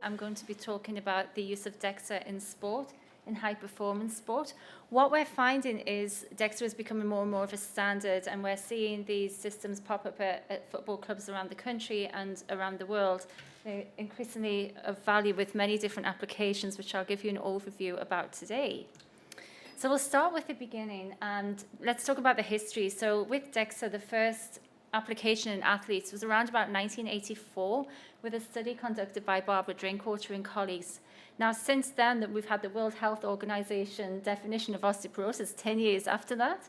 I'm going to be talking about the use of DXA in sport, in high-performance sport. What we're finding is DXA is becoming more and more of a standard, and we're seeing these systems pop up at football clubs around the country and around the world. They're increasingly of value with many different applications, which I'll give you an overview about today. So we'll start with the beginning, and let's talk about the history. So with DXA, the first application in athletes was around about 1984 with a study conducted by Barbara Drinkwater and colleagues. Now, since then, that we've had the World Health Organization definition of osteoporosis 10 years after that.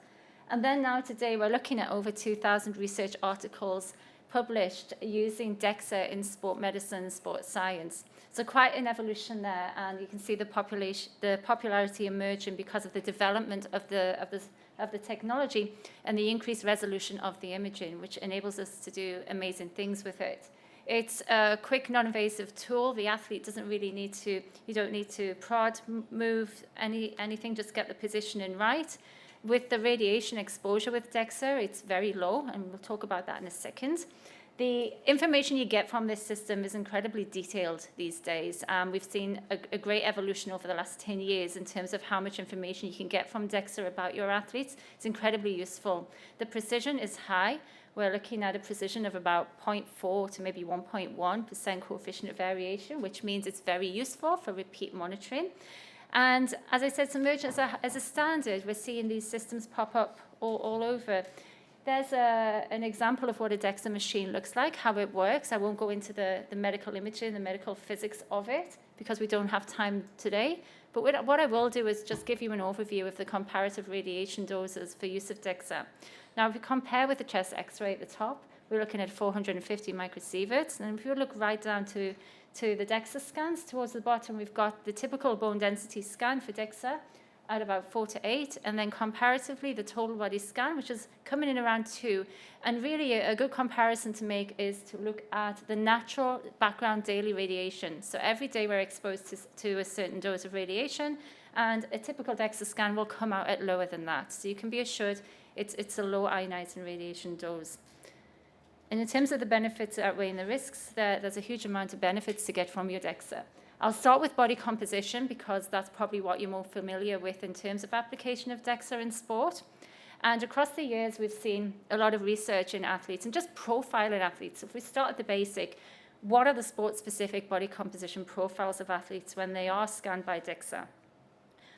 And then now today, we're looking at over 2,000 research articles published using DXA in sport medicine, sport science. So quite an evolution there, and you can see the popularity emerging because of the development of the technology and the increased resolution of the imaging, which enables us to do amazing things with it. It's a quick, non-invasive tool. The athlete doesn't really need to, you don't need to prod, move, anything, just get the positioning right. With the radiation exposure with DXA, it's very low, and we'll talk about that in a second. The information you get from this system is incredibly detailed these days. We've seen a great evolution over the last 10 years in terms of how much information you can get from DXA about your athletes. It's incredibly useful. The precision is high. We're looking at a precision of about 0.4 to maybe 1.1% coefficient of variation, which means it's very useful for repeat monitoring. And as I said, it's emerged as a standard. We're seeing these systems pop up all over. There's an example of what a DXA machine looks like, how it works. I won't go into the medical imaging, the medical physics of it, because we don't have time today. But what I will do is just give you an overview of the comparative radiation doses for use of DXA. Now, if we compare with the chest X-ray at the top, we're looking at 450 microsieverts. And if you look right down to the DXA scans, towards the bottom, we've got the typical bone density scan for DXA at about 4 to 8, and then comparatively the total body scan, which is coming in around 2. And really a good comparison to make is to look at the natural background daily radiation. So every day we're exposed to a certain dose of radiation, and a typical DXA scan will come out at lower than that. So you can be assured it's a low ionizing radiation dose. And in terms of the benefits outweighing the risks, there's a huge amount of benefits to get from your DXA. I'll start with body composition because that's probably what you're more familiar with in terms of application of DXA in sport. And across the years, we've seen a lot of research in athletes and just profiling athletes. If we start at the basic, what are the sport-specific body composition profiles of athletes when they are scanned by DXA?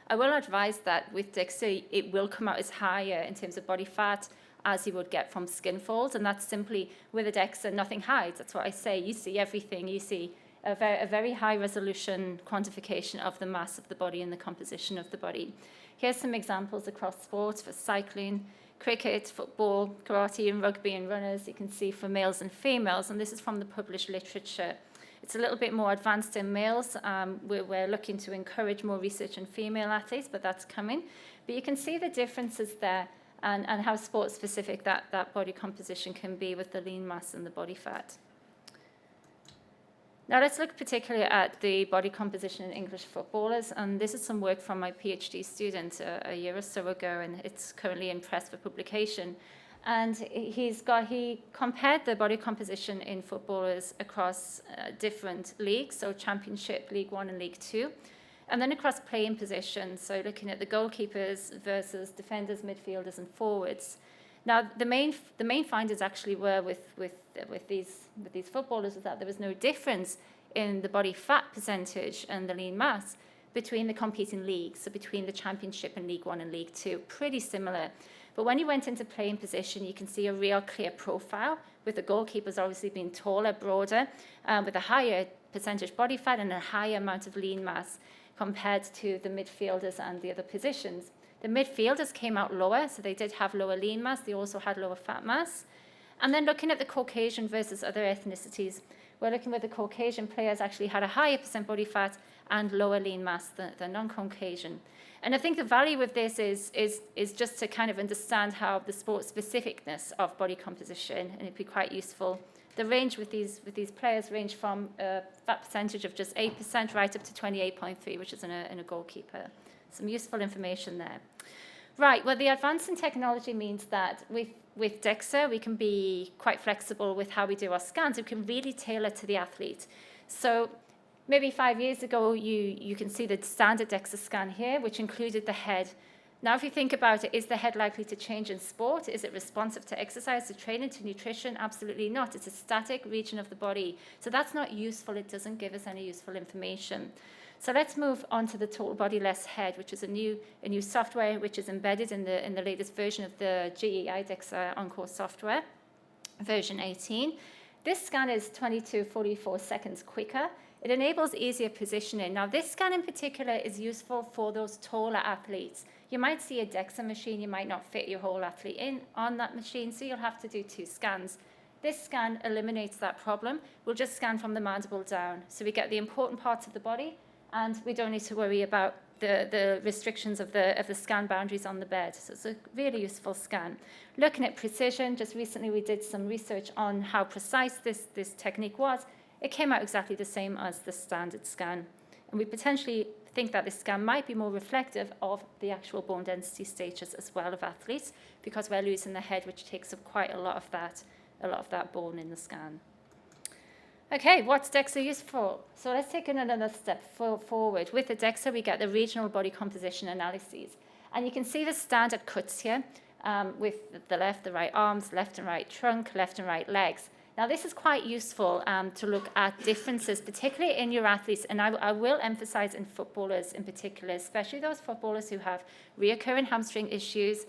I will advise that with DXA, it will come out as higher in terms of body fat as you would get from skin folds, and that's simply with a DXA, nothing hides. That's what I say. You see everything. You see a very high resolution quantification of the mass of the body and the composition of the body. Here's some examples across sports for cycling, cricket, football, karate, and rugby and runners. You can see for males and females, and this is from the published literature. It's a little bit more advanced in males. We're looking to encourage more research in female athletes, but that's coming. But you can see the differences there and how sport-specific that body composition can be with the lean mass and the body fat. Now let's look particularly at the body composition in English footballers, and this is some work from my PhD student a year or so ago, and it's currently in press for publication. And he compared the body composition in footballers across different leagues, so Championship, League One and League Two, and then across playing positions, so looking at the goalkeepers versus defenders, midfielders and forwards. Now, the main findings actually were with these footballers was that there was no difference in the body fat percentage and the lean mass between the competing leagues, so between the Championship and League One and League Two, pretty similar. But when you went into playing position, you can see a real clear profile, with the goalkeepers obviously being taller, broader, with a higher percentage body fat and a higher amount of lean mass compared to the midfielders and the other positions. The midfielders came out lower, so they did have lower lean mass. They also had lower fat mass. And then looking at the Caucasian versus other ethnicities, we're looking where the Caucasian players actually had a higher percent body fat and lower lean mass than non-Caucasian. And I think the value of this is just to kind of understand how the sport specificness of body composition, and it'd be quite useful. The range with these players range from a fat percentage of just 8% right up to 28.3%, which is in a goalkeeper. Some useful information there. Right, well, the advance in technology means that with DXA, we can be quite flexible with how we do our scans. We can really tailor to the athlete. So Maybe 5 years ago, you can see the standard DXA scan here, which included the head. Now, if you think about it, is the head likely to change in sport? Is it responsive to exercise, to training, to nutrition? Absolutely not. It's a static region of the body. So that's not useful. It doesn't give us any useful information. So let's move on to the total body less head, which is a new software which is embedded in the latest version of the GEI DXA Encore software, version 18. This scan is 22-44 seconds quicker. It enables easier positioning. Now, this scan in particular is useful for those taller athletes. You might see a DXA machine, you might not fit your whole athlete in on that machine, so you'll have to do 2 scans. This scan eliminates that problem. We'll just scan from the mandible down. So we get the important parts of the body, and we don't need to worry about the restrictions of the scan boundaries on the bed. So it's a really useful scan. Looking at precision, just recently we did some research on how precise this technique was. It came out exactly the same as the standard scan. And we potentially think that this scan might be more reflective of the actual bone density status as well of athletes, because we're losing the head, which takes up quite a lot of that bone in the scan. Okay, what's DXA used for? So let's take another step forward. With the DXA, we get the regional body composition analyses. And you can see the standard cuts here with the left, the right arms, left and right trunk, left and right legs. Now, this is quite useful to look at differences, particularly in your athletes, and I will emphasize in footballers in particular, especially those footballers who have reoccurring hamstring issues.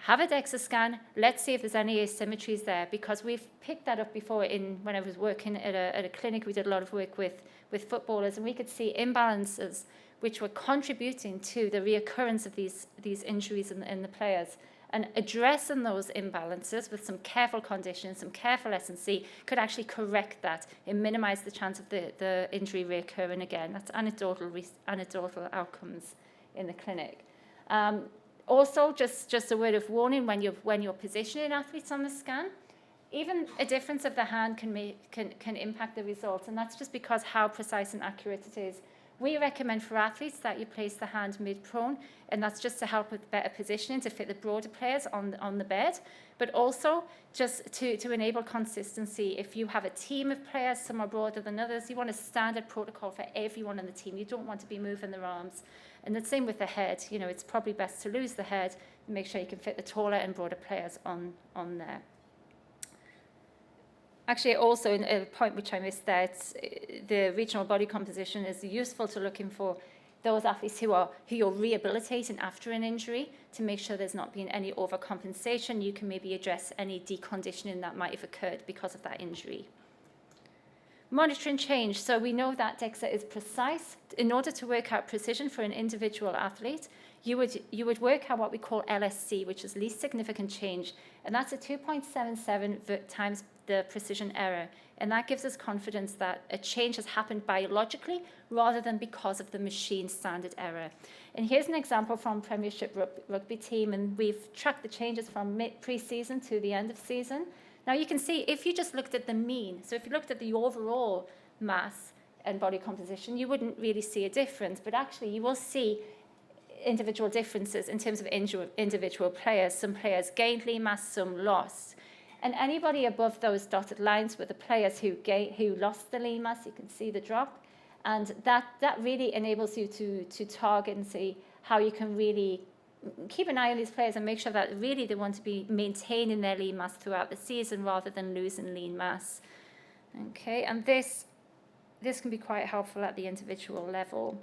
Have a DXA scan. Let's see if there's any asymmetries there, because we've picked that up before when I was working at a clinic. We did a lot of work with footballers, and we could see imbalances which were contributing to the reoccurrence of these injuries in the players. And addressing those imbalances with some careful conditions, some careful S&C, could actually correct that and minimize the chance of the injury reoccurring again. That's anecdotal outcomes in the clinic. Also, just a word of warning when you're positioning athletes on the scan, even a difference of the hand can impact the results, and that's just because how precise and accurate it is. We recommend for athletes that you place the hand mid-prone, and that's just to help with better positioning to fit the broader players on the bed, but also just to enable consistency. If you have a team of players, some are broader than others, you want a standard protocol for everyone on the team. You don't want to be moving their arms. And the same with the head. You know, it's probably best to lose the head and make sure you can fit the taller and broader players on there. Actually, also, a point which I missed there, the regional body composition is useful to looking for those athletes who you're rehabilitating after an injury to make sure there's not been any overcompensation. You can maybe address any deconditioning that might have occurred because of that injury. Monitoring change. So we know that DXA is precise. In order to work out precision for an individual athlete, you would work out what we call LSC, which is least significant change, and that's a 2.77 times the precision error, and that gives us confidence that a change has happened biologically rather than because of the machine standard error. And here's an example from Premiership rugby team, and we've tracked the changes from pre-season to the end of season. Now you can see if you just looked at the mean, so if you looked at the overall mass and body composition, you wouldn't really see a difference, but actually you will see individual differences in terms of individual players. Some players gained lean mass, some lost. And anybody above those dotted lines were the players who lost the lean mass. You can see the drop. And that really enables you to target and see how you can really keep an eye on these players and make sure that really they want to be maintaining their lean mass throughout the season rather than losing lean mass. Okay, and this can be quite helpful at the individual level.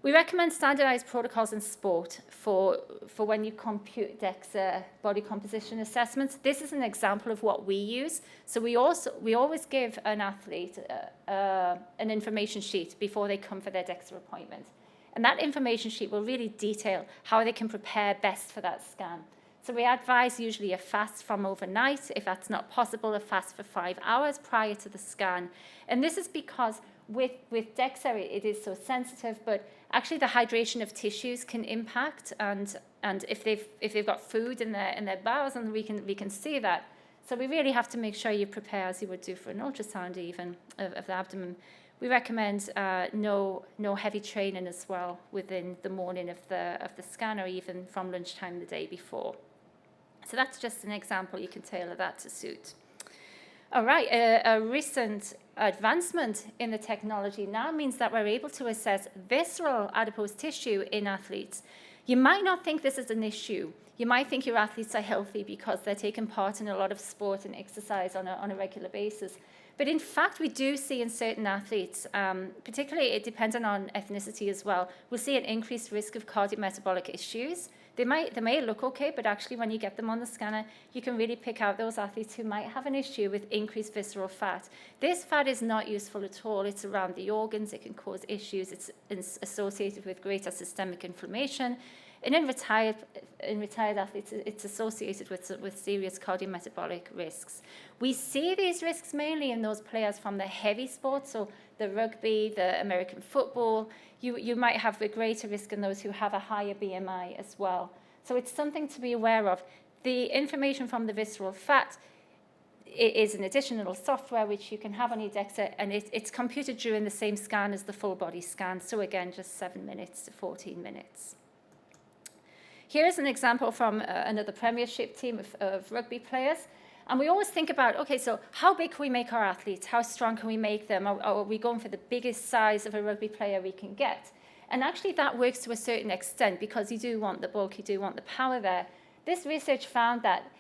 We recommend standardized protocols in sport for when you compute DXA body composition assessments. This is an example of what we use. So we always give an athlete an information sheet before they come for their DXA appointment. And that information sheet will really detail how they can prepare best for that scan. So we advise usually a fast from overnight. If that's not possible, a fast for 5 hours prior to the scan. And this is because with DXA, it is so sensitive, but actually the hydration of tissues can impact, and if they've got food in their bowels, and we can see that. So we really have to make sure you prepare as you would do for an ultrasound even of the abdomen. We recommend no heavy training as well within the morning of the scan, or even from lunchtime the day before. So that's just an example. You can tailor that to suit. All right, a recent advancement in the technology now means that we're able to assess visceral adipose tissue in athletes. You might not think this is an issue. You might think your athletes are healthy because they're taking part in a lot of sport and exercise on a regular basis. But in fact, we do see in certain athletes, particularly it depends on ethnicity as well, we'll see an increased risk of cardiometabolic issues. They may look okay, but actually when you get them on the scanner, you can really pick out those athletes who might have an issue with increased visceral fat. This fat is not useful at all. It's around the organs. It can cause issues. It's associated with greater systemic inflammation. And in retired athletes, it's associated with serious cardiometabolic risks. We see these risks mainly in those players from the heavy sports, so the rugby, the American football. You might have a greater risk in those who have a higher BMI as well. So it's something to be aware of. The information from the visceral fat is an additional software which you can have on your DXA, and it's computed during the same scan as the full body scan. So again, just 7 minutes to 14 minutes. Here's an example from another Premiership team of rugby players. And we always think about, okay, so how big can we make our athletes? How strong can we make them? Or are we going for the biggest size of a rugby player we can get? And actually that works to a certain extent because you do want the bulk, you do want the power there. This research found that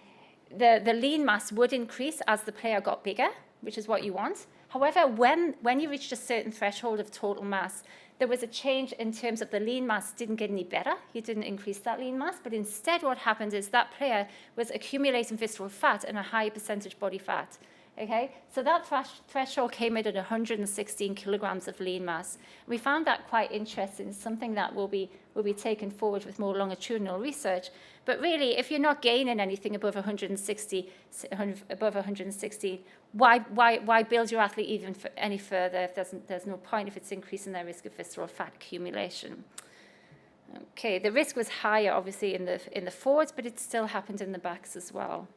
the lean mass would increase as the player got bigger, which is what you want. However, when you reached a certain threshold of total mass, there was a change in terms of the lean mass didn't get any better. You didn't increase that lean mass, but instead what happened is that player was accumulating visceral fat and a higher percentage body fat. Okay, so that threshold came in at 116 kilograms of lean mass. We found that quite interesting. It's something that will be taken forward with more longitudinal research. But really, if you're not gaining anything above 160, why build your athlete even any further if there's no point if it's increasing their risk of visceral fat accumulation? Okay, the risk was higher, obviously, in the forwards, but it still happened in the backs as well.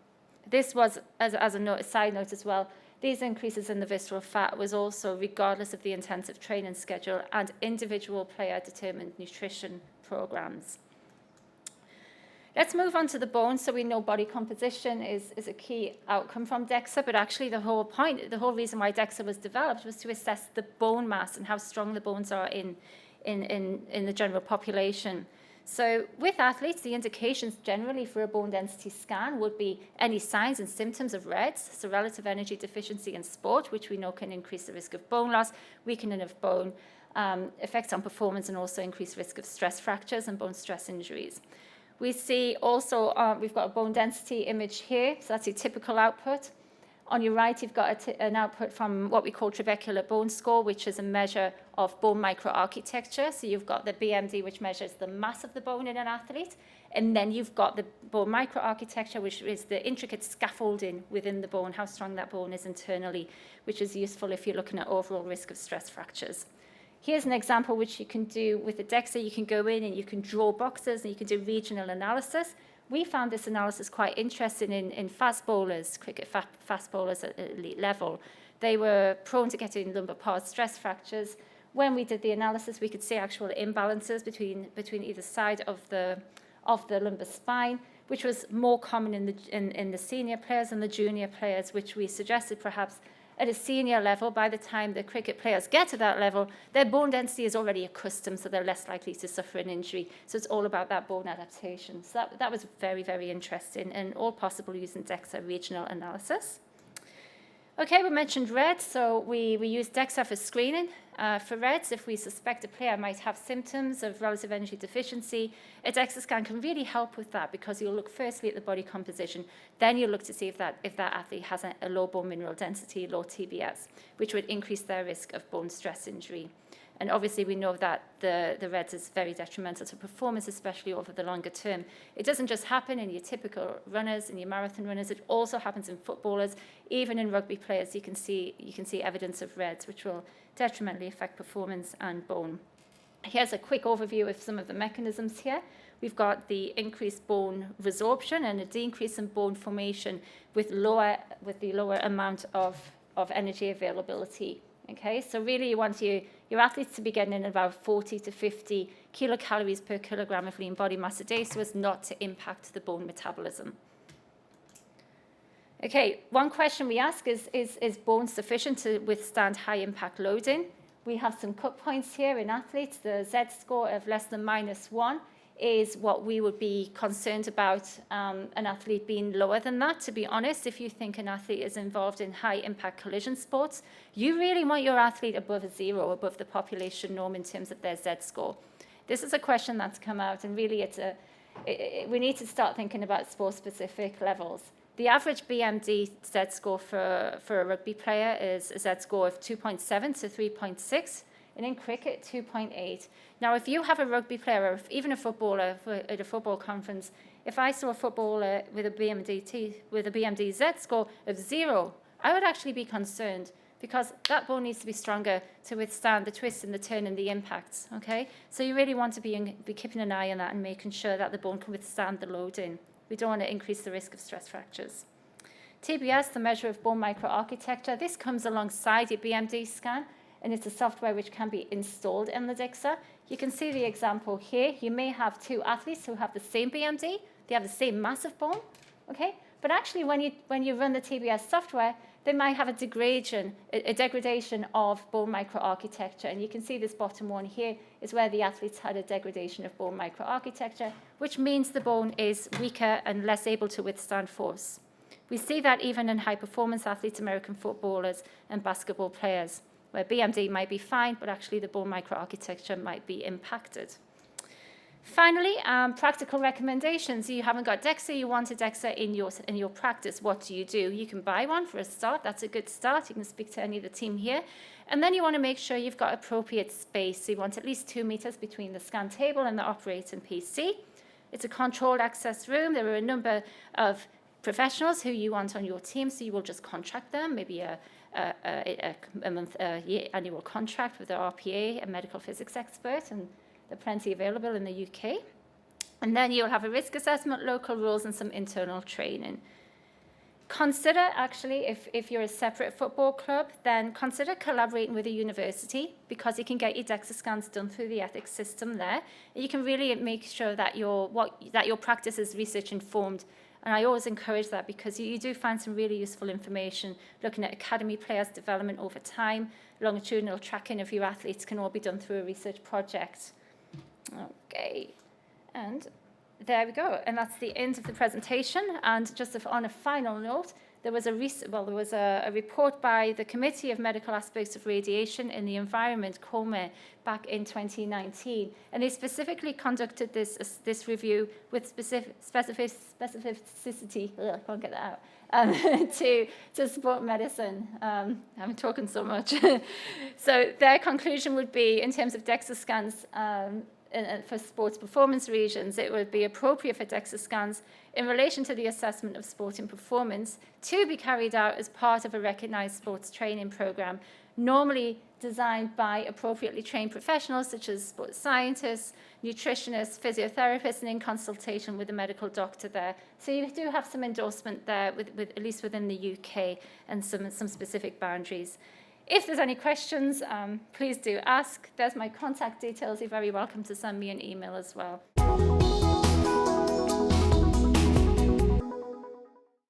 This was, as a side note as well, these increases in the visceral fat was also regardless of the intensive training schedule and individual player-determined nutrition programs. Let's move on to the bone. So we know body composition is a key outcome from DXA, but actually the whole reason why DXA was developed was to assess the bone mass and how strong the bones are in the general population. So with athletes, the indications generally for a bone density scan would be any signs and symptoms of REDS, so relative energy deficiency in sport, which we know can increase the risk of bone loss, weakening of bone, effects on performance, and also increased risk of stress fractures and bone stress injuries. We see also, we've got a bone density image here, so that's your typical output. On your right, you've got an output from what we call trabecular bone score, which is a measure of bone microarchitecture. So you've got the BMD, which measures the mass of the bone in an athlete. And then you've got the bone microarchitecture, which is the intricate scaffolding within the bone, how strong that bone is internally, which is useful if you're looking at overall risk of stress fractures. Here's an example which you can do with the DXA. You can go in and you can draw boxes and you can do regional analysis. We found this analysis quite interesting in fast bowlers, cricket fast bowlers at elite level. They were prone to getting lumbar pars stress fractures. When we did the analysis, we could see actual imbalances between either side of the lumbar spine, which was more common in the senior players and the junior players, which we suggested perhaps at a senior level, by the time the cricket players get to that level, their bone density is already accustomed, so they're less likely to suffer an injury. So it's all about that bone adaptation. So that was very, very interesting, and all possible using DXA regional analysis. Okay, we mentioned REDS, so we use DXA for screening. For REDS, if we suspect a player might have symptoms of relative energy deficiency, a DXA scan can really help with that because you'll look firstly at the body composition, then you'll look to see if that athlete has a low bone mineral density, low TBS, which would increase their risk of bone stress injury. And obviously we know that the REDS is very detrimental to performance, especially over the longer term. It doesn't just happen in your typical runners and your marathon runners, it also happens in footballers. Even in rugby players, you can see evidence of REDS, which will detrimentally affect performance and bone. Here's a quick overview of some of the mechanisms here. We've got the increased bone resorption and a decrease in bone formation with the lower amount of energy availability. Okay, so really you want your athletes to be getting in about 40 to 50 kilocalories per kilogram of lean body mass a day so as not to impact the bone metabolism. Okay, one question we ask is bone sufficient to withstand high impact loading? We have some cut points here in athletes. The Z score of less than -1 is what we would be concerned about an athlete being lower than that. To be honest, if you think an athlete is involved in high impact collision sports, you really want your athlete above a 0, above the population norm in terms of their Z score. This is a question that's come out, and really we need to start thinking about sport-specific levels. The average BMD Z score for a rugby player is a Z score of 2.7 to 3.6, and in cricket, 2.8. Now, if you have a rugby player, or even a footballer at a football conference, if I saw a footballer with a BMD Z score of 0, I would actually be concerned, because that bone needs to be stronger to withstand the twist and the turn and the impacts, okay? So you really want to be keeping an eye on that and making sure that the bone can withstand the loading. We don't want to increase the risk of stress fractures. TBS, the measure of bone microarchitecture, this comes alongside your BMD scan, and it's a software which can be installed in the DXA. You can see the example here. You may have two athletes who have the same BMD, they have the same mass of bone, okay? But actually, when you run the TBS software, they might have a degradation of bone microarchitecture. And you can see this bottom one here is where the athletes had a degradation of bone microarchitecture, which means the bone is weaker and less able to withstand force. We see that even in high-performance athletes, American footballers and basketball players, where BMD might be fine, but actually the bone microarchitecture might be impacted. Finally, practical recommendations. You haven't got DXA, you want a DXA in your practice. What do? You can buy one for a start. That's a good start. You can speak to any of the team here. And then you want to make sure you've got appropriate space. So you want at least 2 meters between the scan table and the operating PC. It's a controlled access room. There are a number of professionals who you want on your team, so you will just contract them, maybe a year annual contract with the RPA, a medical physics expert, and there are plenty available in the UK. And then you'll have a risk assessment, local rules, and some internal training. Consider, actually, if you're a separate football club, then consider collaborating with a university, because you can get your DXA scans done through the ethics system there. And you can really make sure that your practice is research informed. And I always encourage that, because you do find some really useful information looking at academy players' development over time. Longitudinal tracking of your athletes can all be done through a research project. Okay, and there we go. And that's the end of the presentation. And just on a final note, there was a report by the Committee of Medical Aspects of Radiation in the Environment, COME, back in 2019. And they specifically conducted this review with specificity, I can't get that out, to sport medicine. I'm talking so much. So their conclusion would be, in terms of DXA scans, for sports performance regions, it would be appropriate for DXA scans in relation to the assessment of sporting performance to be carried out as part of a recognized sports training program, normally designed by appropriately trained professionals such as sports scientists, nutritionists, physiotherapists, and in consultation with a medical doctor there. So you do have some endorsement there, with at least within the UK, and some specific boundaries. If there's any questions, please do ask. There's my contact details. You're very welcome to send me an email as well.